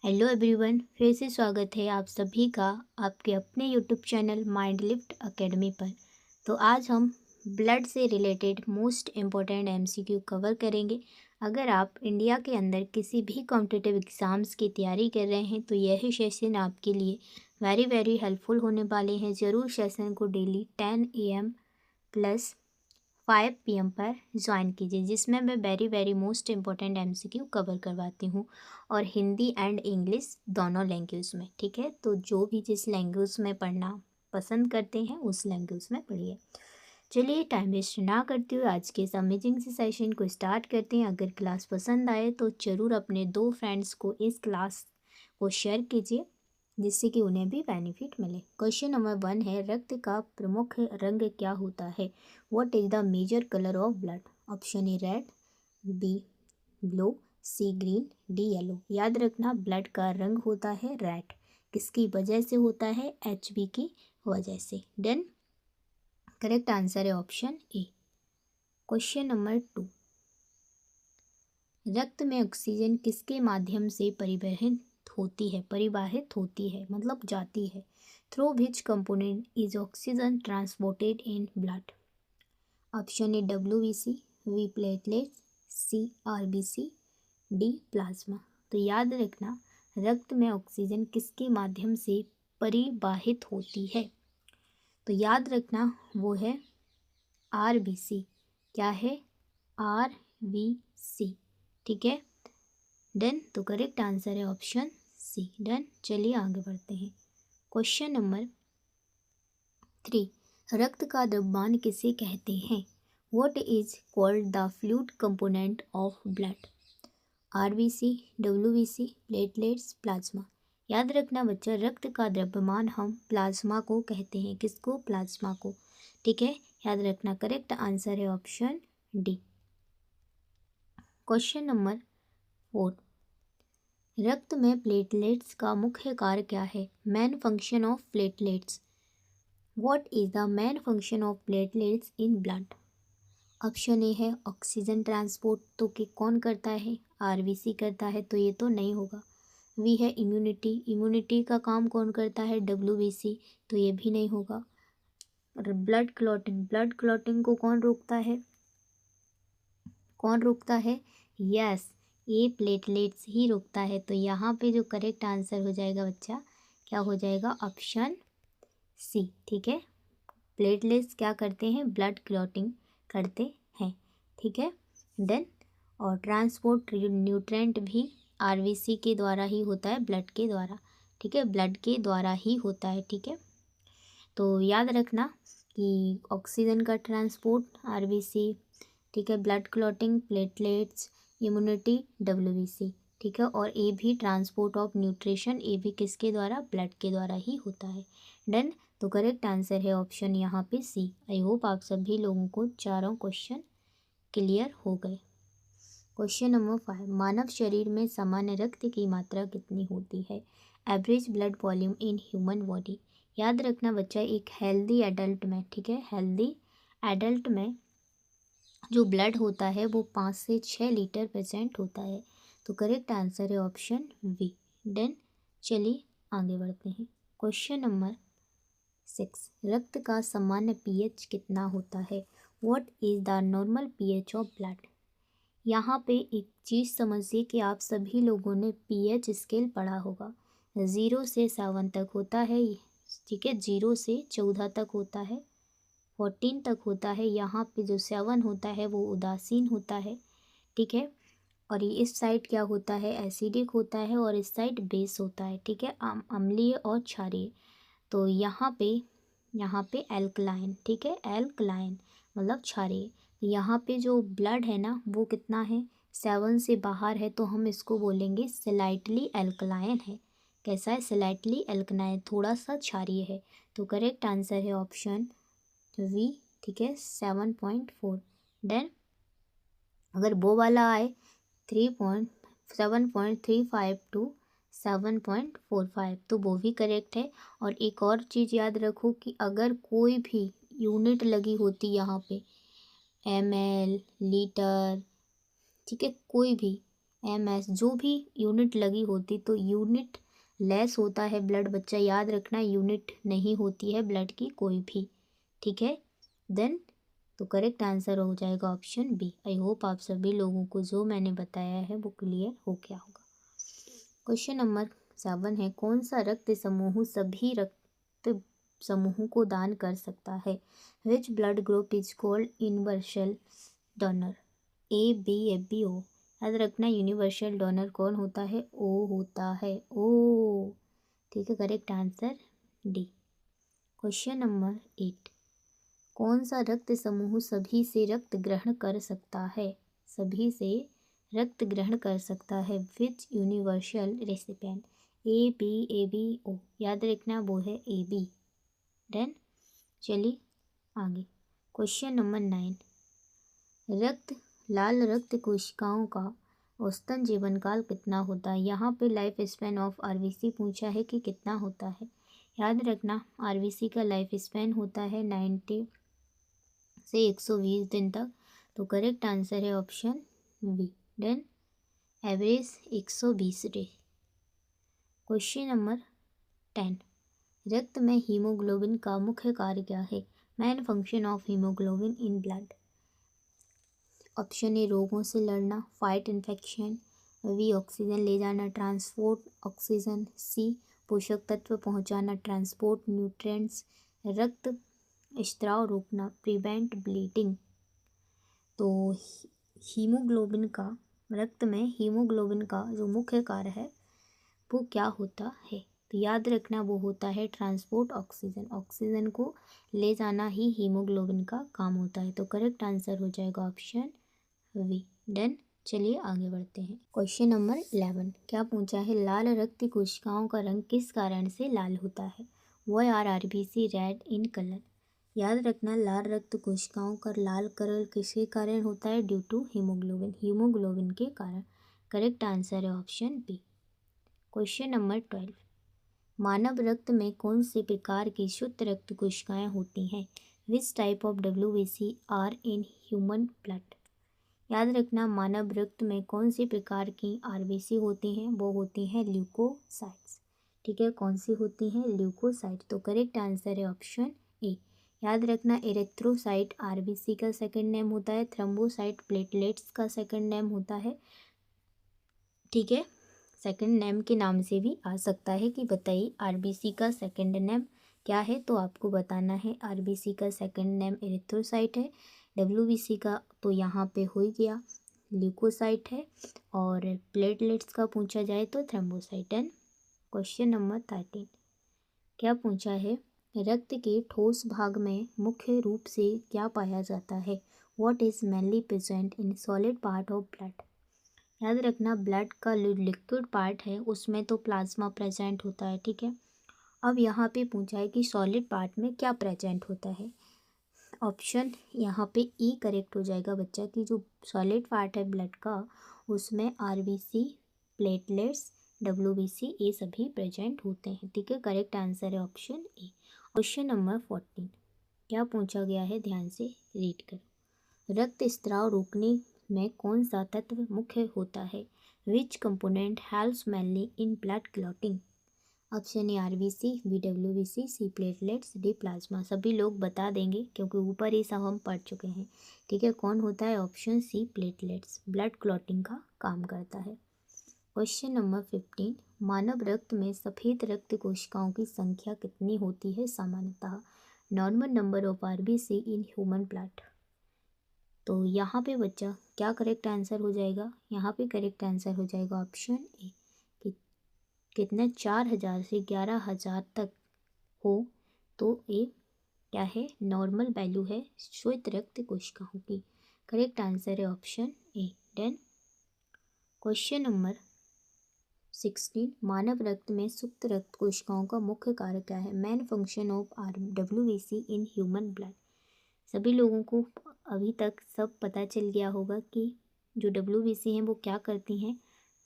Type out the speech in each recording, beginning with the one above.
Hello everyone, फिर से स्वागत है आप सभी का आपके अपने YouTube channel mind lift academy पर। तो आज हम ब्लड से related most important MCQ cover करेंगे। अगर आप इंडिया के अंदर किसी भी कॉम्पिटिटिव एग्ज़ाम्स की तैयारी कर रहे हैं तो यही सेशन आपके लिए वेरी हेल्पफुल होने वाले हैं। ज़रूर सेशन को डेली 10 AM प्लस 5 PM पर ज्वाइन कीजिए, जिसमें मैं very most important MCQ cover करवाती हूँ और हिंदी एंड इंग्लिश दोनों लैंग्वेज में। ठीक है, तो जो भी जिस लैंग्वेज में पढ़ना पसंद करते हैं उस लैंग्वेज में पढ़िए। चलिए टाइम वेस्ट ना करते हुए आज के इस अमेजिंग से सेशन को स्टार्ट करते हैं। अगर क्लास पसंद आए तो ज़रूर अपने 2 फ्रेंड्स को इस क्लास को शेयर कीजिए, जिससे कि उन्हें भी बेनिफिट मिले। क्वेश्चन नंबर 1 है, रक्त का प्रमुख रंग क्या होता है? What is the major colour of blood? Option A red, B blue, C green, D yellow. याद रखना, ब्लड का रंग होता है रेड। किसकी वजह से होता है? HB की वजह से। देन करेक्ट आंसर है ऑप्शन ए। क्वेश्चन नंबर 2, रक्त में ऑक्सीजन किसके माध्यम से परिवाहित होती है मतलब जाती है? Through which component is oxygen transported in blood? Option A WBC, B platelets, C RBC, D plasma. तो याद रखना, रक्त में ऑक्सीजन किसके माध्यम से परिवाहित होती है? तो याद रखना वो है RBC। क्या है? RBC। ठीक है, डन। तो करेक्ट आंसर है ऑप्शन सी। डन, चलिए आगे बढ़ते हैं। क्वेश्चन नंबर 3, रक्त का द्रव्यमान किसे कहते हैं? What is called the fluid component of blood? RBC, WBC, platelets, plasma. याद रखना बच्चा, रक्त का द्रव्यमान हम प्लाज्मा को कहते हैं। किसको? प्लाज्मा को। ठीक है, याद रखना, करेक्ट आंसर है ऑप्शन डी। क्वेश्चन नंबर 4, रक्त में प्लेटलेट्स का मुख्य कार्य क्या है? Main function of platelets. What is the main function of platelets in blood? Option ए है ऑक्सीजन ट्रांसपोर्ट, तो कि कौन करता है? RBC करता है, तो ये तो नहीं होगा। वी है इम्यूनिटी का काम कौन करता है? WBC, तो ये भी नहीं होगा। और ब्लड क्लॉटिंग को कौन रोकता है? यस, ये प्लेटलेट्स ही रोकता है। तो यहाँ पे जो करेक्ट आंसर हो जाएगा बच्चा, क्या हो जाएगा? Option C. ठीक है, प्लेटलेट्स क्या करते हैं? ब्लड क्लॉटिंग करते हैं। ठीक है, देन और ट्रांसपोर्ट न्यूट्रेंट भी RBC के द्वारा ही होता है, ब्लड के द्वारा। ठीक है, ब्लड के द्वारा ही होता है। ठीक है, तो याद रखना कि ऑक्सीजन का ट्रांसपोर्ट RBC, ठीक है, blood clotting platelets, immunity WBC। ठीक है, और ए भी ट्रांसपोर्ट ऑफ न्यूट्रिशन, ए भी किसके द्वारा? ब्लड के द्वारा ही होता है। डन, तो करेक्ट आंसर है ऑप्शन यहाँ पे सी। आई होप आप सभी लोगों को चारों क्वेश्चन क्लियर हो गए। क्वेश्चन नंबर 5, मानव शरीर में सामान्य रक्त की मात्रा कितनी होती है? Average blood volume in human body. याद रखना बच्चा, एक हेल्दी एडल्ट में, ठीक है, हेल्दी एडल्ट में जो ब्लड होता है वो 5 से 6 लीटर % होता है। तो करेक्ट आंसर है ऑप्शन वी। देन चलिए आगे बढ़ते हैं। क्वेश्चन नंबर 6, रक्त का सामान्य pH कितना होता है? What is the normal pH of blood? यहाँ पे एक चीज़ समझिए कि आप सभी लोगों ने pH स्केल पढ़ा होगा। 0 से 7 तक होता है, ठीक है, 0 से 14 तक होता है, 14 तक होता है। यहाँ पे जो 7 होता है वो उदासीन होता है। ठीक है, और ये इस साइड क्या होता है? एसिडिक होता है, और इस साइड बेस होता है। ठीक है, अम्लीय और क्षारीय। तो यहाँ पे एल्कलाइन, ठीक है, एल्कलाइन मतलब क्षारीय। यहाँ पे जो ब्लड है ना वो कितना है? 7 से बाहर है, तो हम इसको बोलेंगे स्लाइटली एल्कलाइन है। कैसा है? स्लाइटली एल्कलाइन, थोड़ा सा क्षारीय है। तो करेक्ट आंसर है ऑप्शन वी। ठीक है, 7.4। देन अगर वो वाला आए 7.35 टू 7.45, तो वो भी करेक्ट है। और एक और चीज़ याद रखो कि अगर कोई भी यूनिट लगी होती यहाँ पे, ml, लीटर, ठीक है, कोई भी MS जो भी यूनिट लगी होती, तो यूनिट लेस होता है ब्लड, बच्चा याद रखना, यूनिट नहीं होती है ब्लड की कोई भी, ठीक है। देन तो करेक्ट आंसर हो जाएगा ऑप्शन बी। आई होप आप सभी लोगों को जो मैंने बताया है वो क्लियर हो गया होगा। क्वेश्चन नंबर 7 है, कौन सा रक्त समूह सभी रक्त समूहों को दान कर सकता है? Which blood group is called universal donor? A, B, F, B, O. याद रखना यूनिवर्सल डोनर कौन होता है? ओ होता है, ओ, ठीक है। Correct answer D. Question number 8, कौन सा रक्त समूह सभी से रक्त ग्रहण कर सकता है? सभी से रक्त ग्रहण कर सकता है। विच यूनिवर्सल रेसिपिएंट? ए, बी, ए, बी, ओ। याद रखना वो है ए, बी। डन, चलिए आगे। क्वेश्चन नंबर 9, लाल रक्त कोशिकाओं का औसतन जीवन काल कितना होता है? यहाँ पे लाइफ स्पैन ऑफ आरबीसी पूछा है कि कितना होता है। याद रखना आरबीसी का लाइफ स्पैन होता है 90 से 120 दिन तक। तो करेक्ट आंसर है option B. Then average 120 day. Question number 10, रक्त में हीमोग्लोबिन का मुख्य कार्य क्या है? Main function of haemoglobin in blood. Option A, रोगों से लड़ना, फाइट इन्फेक्शन, बी, ऑक्सीजन ले जाना, ट्रांसपोर्ट ऑक्सीजन, सी, पोषक तत्व पहुंचाना, ट्रांसपोर्ट न्यूट्रिएंट्स, रक्त स्त्राव रोकना, प्रिवेंट ब्लीडिंग। तो हीमोग्लोबिन का, रक्त में हीमोग्लोबिन का जो मुख्य कार्य है वो क्या होता है? तो याद रखना वो होता है ट्रांसपोर्ट ऑक्सीजन। ऑक्सीजन को ले जाना ही हीमोग्लोबिन का काम होता है। तो करेक्ट आंसर हो जाएगा ऑप्शन वी। डन, चलिए आगे बढ़ते हैं। क्वेश्चन नंबर 11, क्या पूछा है? लाल रक्त कोशिकाओं का रंग किस कारण से लाल होता है? Why are RBC red in colour? याद रखना लाल रक्त कोशिकाओं का लाल कलर किसके कारण होता है? ड्यू टू हीमोग्लोबिन, हीमोग्लोबिन के कारण। करेक्ट आंसर है ऑप्शन बी। क्वेश्चन नंबर 12, मानव रक्त में कौन से प्रकार की शुद्ध रक्त कोशिकाएं होती हैं? Which type of WBC are in human blood? याद रखना मानव रक्त में कौन सी प्रकार की आरबीसी होती हैं? वो होती हैं ल्यूकोसाइट्स, ठीक है। कौन सी होती हैं? ल्यूकोसाइट। तो करेक्ट आंसर है ऑप्शन ए। याद रखना एरिथ्रोसाइट आरबीसी का सेकंड नेम होता है, थ्रोम्बोसाइट प्लेटलेट्स का सेकंड नेम होता है, ठीक है। सेकंड नेम के नाम से भी आ सकता है कि बताइए आरबीसी का सेकंड नेम क्या है? तो आपको बताना है आरबीसी का सेकंड नेम एरिथ्रोसाइट है, WBC का तो यहाँ पे हो गया ल्यूकोसाइट है, और प्लेटलेट्स का पूछा जाए तो थ्रोम्बोसाइट है। क्वेश्चन नंबर 13, क्या पूछा है? रक्त के ठोस भाग में मुख्य रूप से क्या पाया जाता है? What is mainly present in solid part of blood? याद रखना ब्लड का लिक्विड पार्ट है उसमें तो प्लाज्मा प्रेजेंट होता है, ठीक है। अब यहाँ पे पूछा है कि सॉलिड पार्ट में क्या प्रेजेंट होता है? ऑप्शन यहाँ पे ई करेक्ट हो जाएगा बच्चा, कि जो सॉलिड पार्ट है ब्लड का उसमें आरबीसी, प्लेटलेट्स, WBC ये सभी प्रेजेंट होते हैं, ठीक है। करेक्ट आंसर है ऑप्शन ए। क्वेश्चन नंबर 14, क्या पूछा गया है? ध्यान से रीड करो। रक्त स्त्राव रोकने में कौन सा तत्व मुख्य होता है? Which component helps mainly in blood clotting? Option A RBC, B WBC, C platelets, D plasma. सभी लोग बता देंगे क्योंकि ऊपर ही सब हम पढ़ चुके हैं, ठीक है। कौन होता है? Option C platelets, blood clotting का काम करता है। क्वेश्चन नंबर 15, मानव रक्त में सफ़ेद रक्त कोशिकाओं की संख्या कितनी होती है सामान्यतः? Normal number of RBC in human blood. तो यहाँ पे बच्चा क्या करेक्ट आंसर हो जाएगा? यहाँ पे करेक्ट आंसर हो जाएगा ऑप्शन ए, कि कितना 4000 से 11000 तक हो तो ये क्या है? नॉर्मल वैल्यू है श्वेत रक्त कोशिकाओं की। करेक्ट आंसर है option A. Then question number 16, मानव रक्त में सुप्त रक्त कोशिकाओं का मुख्य कार्य क्या है? Main function of WBC in human blood. सभी लोगों को अभी तक सब पता चल गया होगा कि जो WBC हैं वो क्या करती हैं?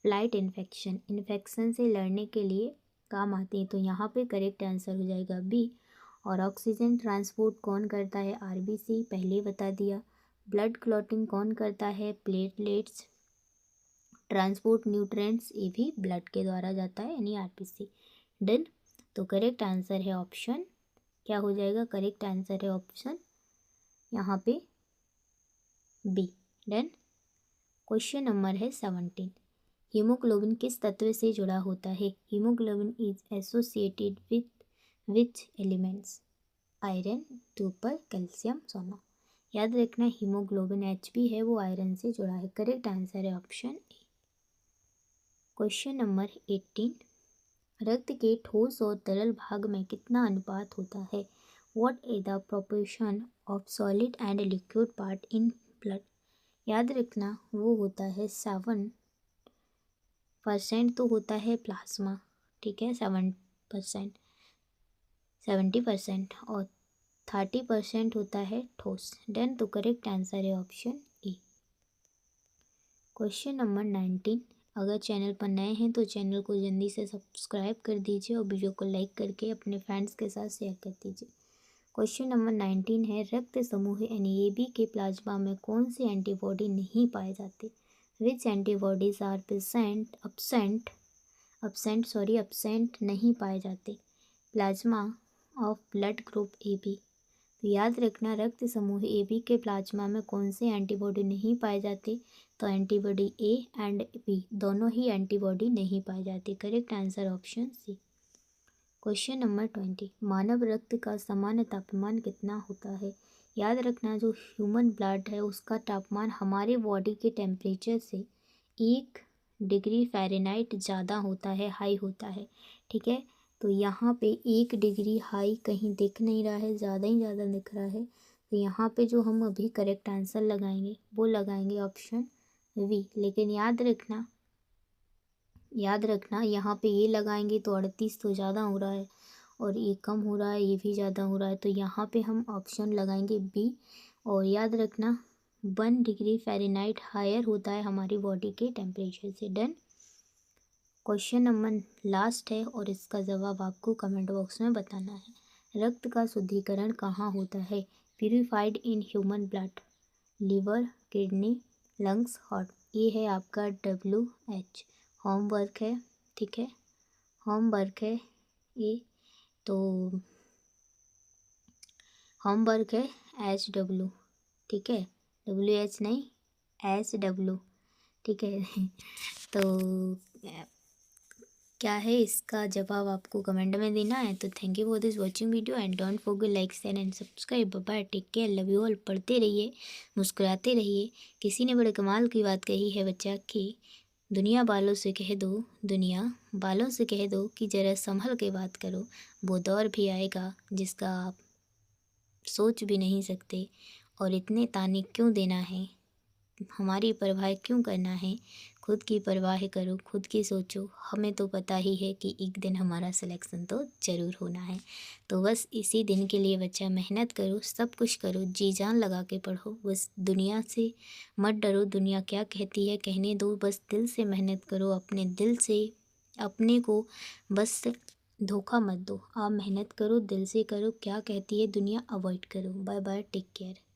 फ्लाइट इन्फेक्शन से लड़ने के लिए काम आती हैं। तो यहाँ पे करेक्ट आंसर हो जाएगा बी। और ऑक्सीजन ट्रांसपोर्ट कौन करता है? आरबीसी, पहले बता दिया। ब्लड क्लॉटिंग कौन करता है? प्लेटलेट्स। ट्रांसपोर्ट न्यूट्रिएंट्स ये भी ब्लड के द्वारा जाता है यानी आरबीसी। डन। तो करेक्ट आंसर है ऑप्शन, क्या हो जाएगा, करेक्ट आंसर है ऑप्शन यहाँ पे बी। डन। क्वेश्चन नंबर है 17। हीमोग्लोबिन किस तत्व से जुड़ा होता है? Haemoglobin is associated with which elements? Iron, copper, calcium, सोना। याद रखना हीमोग्लोबिन Hb है वो आयरन से जुड़ा है। करेक्ट आंसर है ऑप्शन ए। Question number 18। रक्त के ठोस और तरल भाग में कितना अनुपात होता है? What is the proportion of solid and liquid part in blood? याद रखना वो होता है 7% तो होता है प्लाज्मा, ठीक है, 70% और 30% होता है ठोस। डन। तो करेक्ट आंसर है ऑप्शन ए। Question number 19। अगर चैनल पर नए हैं तो चैनल को जल्दी से सब्सक्राइब कर दीजिए और वीडियो को लाइक करके अपने फ्रेंड्स के साथ शेयर कर दीजिए। क्वेश्चन नंबर 19 है रक्त समूह NAB के प्लाज्मा में कौन से एंटीबॉडी नहीं पाए जाते? विच एंटीबॉडीज आर absent नहीं पाए जाते plasma of blood group AB। तो याद रखना रक्त समूह AB के प्लाज्मा में कौन से एंटीबॉडी नहीं पाए जाते? तो एंटीबॉडी A एंड B दोनों ही एंटीबॉडी नहीं पाए जाते। Correct answer option C. Question number 20। मानव रक्त का सामान्य तापमान कितना होता है? याद रखना जो ह्यूमन ब्लड है उसका तापमान हमारे बॉडी के टेम्परेचर से 1 डिग्री फ़ारेनहाइट ज़्यादा होता है, हाई होता है, ठीक है। तो यहाँ पे 1 डिग्री हाई कहीं दिख नहीं रहा है, ज़्यादा ही ज़्यादा दिख रहा है। तो यहाँ पे जो हम अभी करेक्ट आंसर लगाएंगे वो लगाएंगे ऑप्शन वी। लेकिन याद रखना यहाँ पे ये लगाएंगे तो 38 तो ज़्यादा हो रहा है और ये कम हो रहा है, ये भी ज़्यादा हो रहा है, तो यहाँ पे हम ऑप्शन लगाएंगे बी। और याद रखना 1 डिग्री फ़ारेनहाइट हायर होता है हमारी बॉडी के टेम्परेचर से। डन। क्वेश्चन नंबर लास्ट है और इसका जवाब आपको कमेंट बॉक्स में बताना है। रक्त का शुद्धिकरण कहाँ होता है? Purified in human blood, liver, kidney, lungs, heart. ये है आपका WH। होमवर्क है, ठीक है, होमवर्क है ये। तो होमवर्क है HW, ठीक है, WH नहीं HW, ठीक है। तो क्या है इसका जवाब आपको कमेंट में देना है। तो thank you for this watching video and don't forget like share and subscribe. Bye, take care, love you all. पढ़ते रहिए, मुस्कुराते रहिए। किसी ने बड़े कमाल की बात कही है बच्चा कि दुनिया बालों से कह दो कि ज़रा संभल के बात करो। वो दौर भी आएगा जिसका आप सोच भी नहीं सकते। और इतने ताने क्यों देना है, हमारी परवाह क्यों करना है, खुद की परवाह करो, खुद की सोचो। हमें तो पता ही है कि एक दिन हमारा सिलेक्शन तो ज़रूर होना है। तो बस इसी दिन के लिए बच्चा मेहनत करो, सब कुछ करो, जी जान लगा के पढ़ो। बस दुनिया से मत डरो, दुनिया क्या कहती है कहने दो। बस दिल से मेहनत करो, अपने दिल से अपने को बस धोखा मत दो। आप मेहनत करो, दिल से करो, क्या कहती है दुनिया अवॉइड करो। Bye bye, take care.